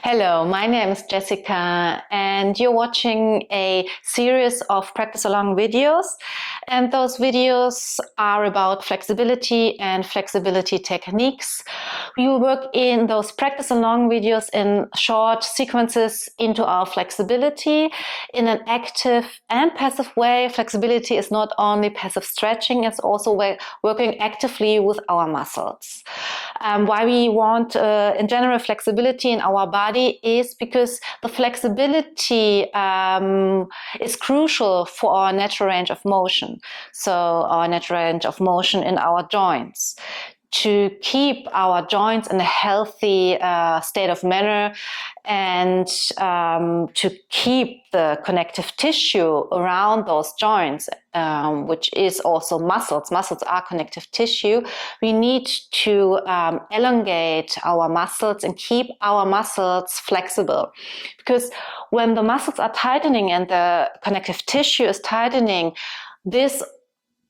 Hello, my name is Jessica and you're watching a series of practice along videos, and those videos are about flexibility and flexibility techniques. We will work in those practice along videos in short sequences into our flexibility in an active and passive way. Flexibility is not only passive stretching, it's also working actively with our muscles. Why we want in general flexibility in our body is because the flexibility is crucial for our natural range of motion. So our natural range of motion in our joints. To keep our joints in a healthy state of manner and to keep the connective tissue around those joints, which is also muscles. Muscles are connective tissue. We need to elongate our muscles and keep our muscles flexible. Because when the muscles are tightening and the connective tissue is tightening, this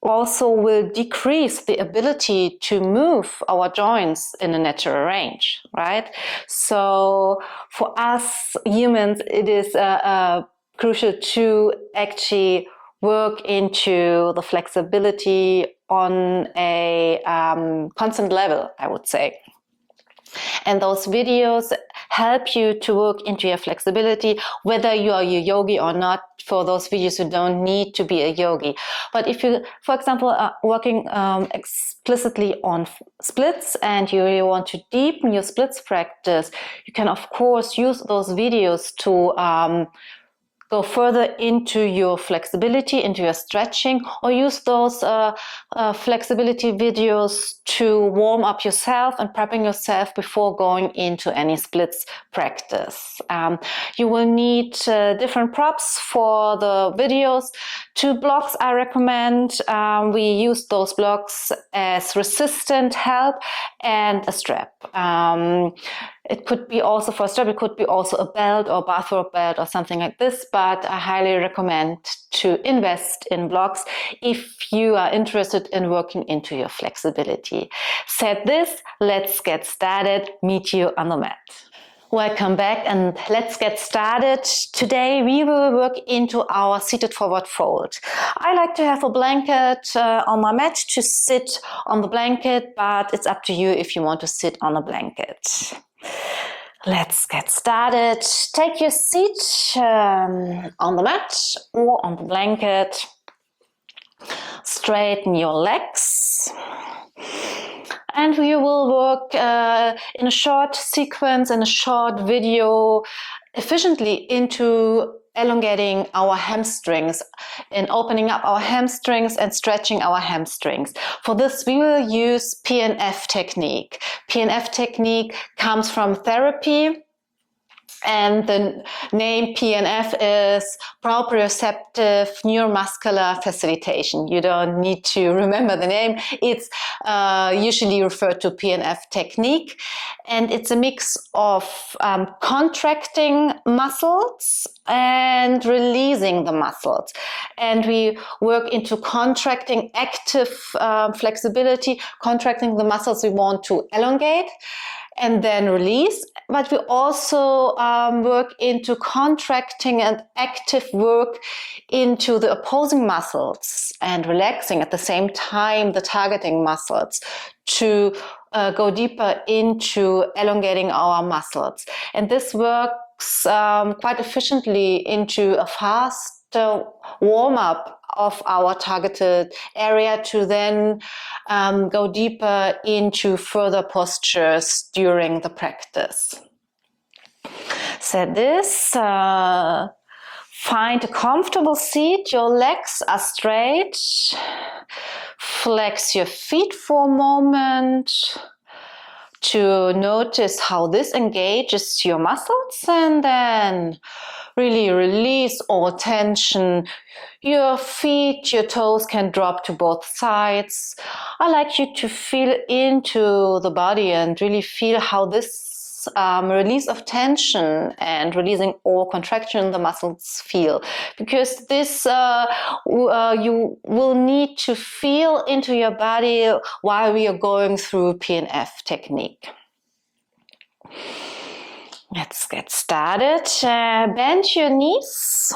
also will decrease the ability to move our joints in a natural range, right? So for us humans, it is crucial to actually work into the flexibility on a constant level, I would say. And those videos help you to work into your flexibility, whether you are a yogi or not. For those videos, you don't need to be a yogi. But if you, for example, are working explicitly on splits and you really want to deepen your splits practice, you can, of course, use those videos to go further into your flexibility, into your stretching, or use those flexibility videos to warm up yourself and prepping yourself before going into any splits practice. You will need different props for the videos. 2 blocks I recommend. We use those blocks as resistant help and a strap. It could be also for a strap, it could be also a belt or bathrobe belt or something like this, but I highly recommend to invest in blocks if you are interested in working into your flexibility. Said this, let's get started. Meet you on the mat. Welcome back and let's get started. Today we will work into our seated forward fold. I like to have a blanket on my mat to sit on the blanket, but it's up to you if you want to sit on a blanket. Let's get started. Take your seat on the mat or on the blanket. Straighten your legs. And we will work in a short sequence, in a short video, efficiently into elongating our hamstrings, in opening up our hamstrings and stretching our hamstrings. For this, we will use PNF technique. PNF technique comes from therapy, and the name PNF is proprioceptive neuromuscular facilitation. You don't need to remember the name. It's usually referred to PNF technique, and it's a mix of contracting muscles and releasing the muscles. And we work into contracting active flexibility, contracting the muscles we want to elongate and then release, but we also work into contracting and active work into the opposing muscles and relaxing at the same time the targeting muscles to go deeper into elongating our muscles. And this works quite efficiently into a fast warm-up of our targeted area to then go deeper into further postures during the practice. Said this, find a comfortable seat, your legs are straight, flex your feet for a moment to notice how this engages your muscles, and then really release all tension. Your feet, your toes can drop to both sides. I like you to feel into the body and really feel how this release of tension and releasing all contraction in the muscles feel. Because this you will need to feel into your body while we are going through PNF technique. Let's get started. Bend your knees.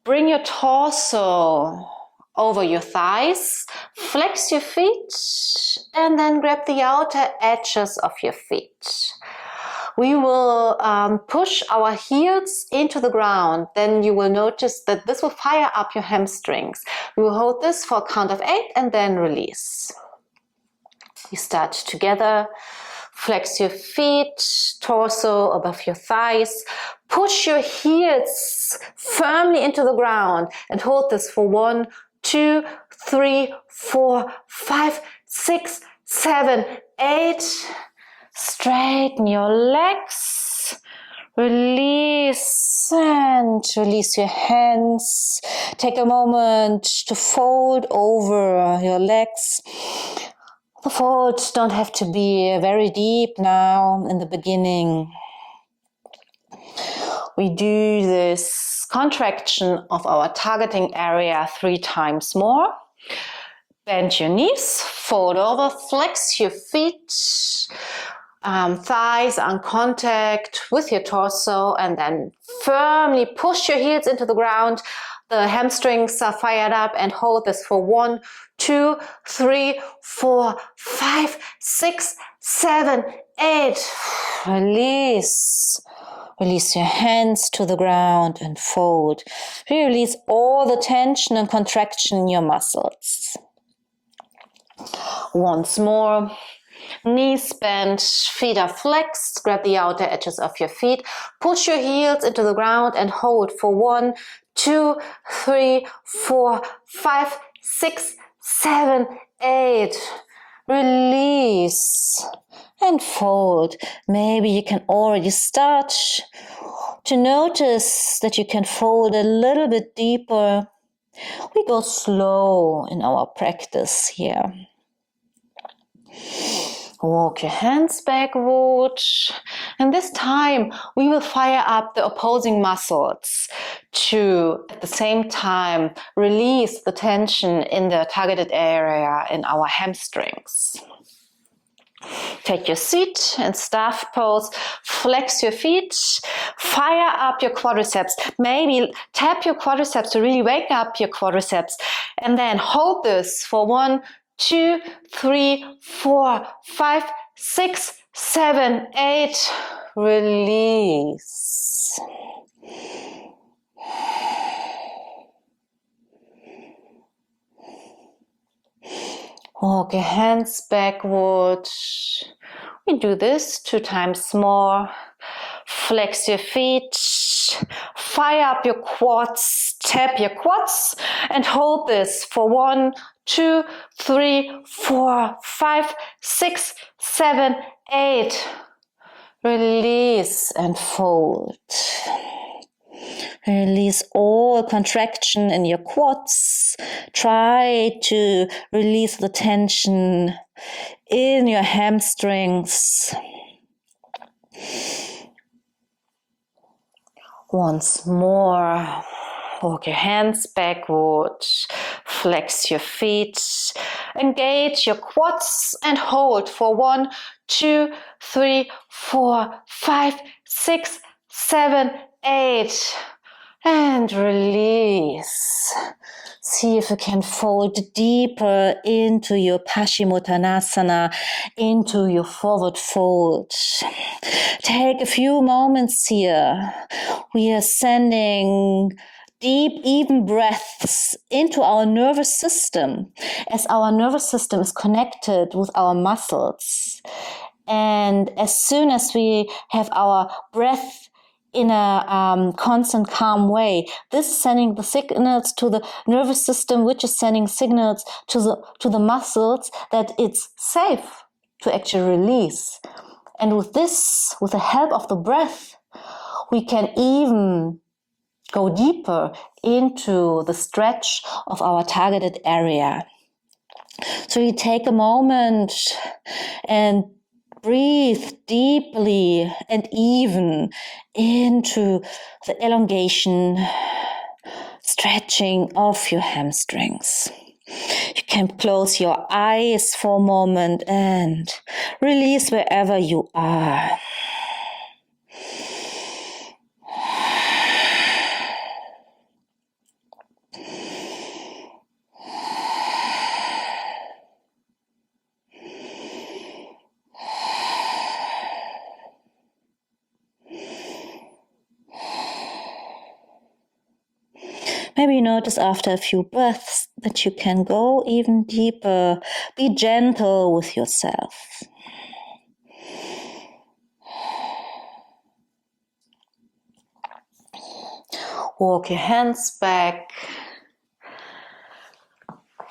Bring your torso over your thighs. Flex your feet and then grab the outer edges of your feet. We will push our heels into the ground. Then you will notice that this will fire up your hamstrings. We will hold this for a count of 8 and then release. We start together. Flex your feet, torso above your thighs. Push your heels firmly into the ground and hold this for 1, 2, 3, 4, 5, 6, 7, 8. Straighten your legs. Release and release your hands. Take a moment to fold over your legs. The folds don't have to be very deep now in the beginning. We do this contraction of our targeting area 3 times more. Bend your knees, fold over, flex your feet. Thighs are in contact with your torso, and then firmly push your heels into the ground. The hamstrings are fired up and hold this for 1, 2, 3, 4, 5, 6, 7, 8. Release. Release your hands to the ground and fold. Release all the tension and contraction in your muscles. Once more. Knees bent, feet are flexed, grab the outer edges of your feet, push your heels into the ground and hold for 1, 2, 3, 4, 5, 6, 7, 8. Release and fold. Maybe you can already start to notice that you can fold a little bit deeper. We go slow in our practice here. Walk your hands backward, and this time we will fire up the opposing muscles to, at the same time, release the tension in the targeted area in our hamstrings. Take your seat in staff pose, flex your feet, fire up your quadriceps, maybe tap your quadriceps to really wake up your quadriceps, and then hold this for 1, 2, 3, 4, 5, 6, 7, 8. Release. Walk your hands backward. We do this 2 times more. Flex your feet. Fire up your quads. Tap your quads and hold this for 1, 2, 3, 4, 5, 6, 7, 8. Release and fold. Release all contraction in your quads. Try to release the tension in your hamstrings. Once more. Walk your hands backward, flex your feet, engage your quads and hold for 1, 2, 3, 4, 5, 6, 7, 8. And release. See if you can fold deeper into your Paschimottanasana, into your forward fold. Take a few moments here. We are sending deep, even breaths into our nervous system, as our nervous system is connected with our muscles. And as soon as we have our breath in a constant, calm way, this is sending the signals to the nervous system, which is sending signals to the muscles that it's safe to actually release. And with this, with the help of the breath, we can even go deeper into the stretch of our targeted area. So you take a moment and breathe deeply and even into the elongation, stretching of your hamstrings. You can close your eyes for a moment and release wherever you are. Maybe you notice after a few breaths that you can go even deeper. Be gentle with yourself. Walk your hands back.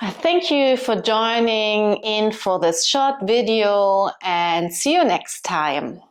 Thank you for joining in for this short video and see you next time.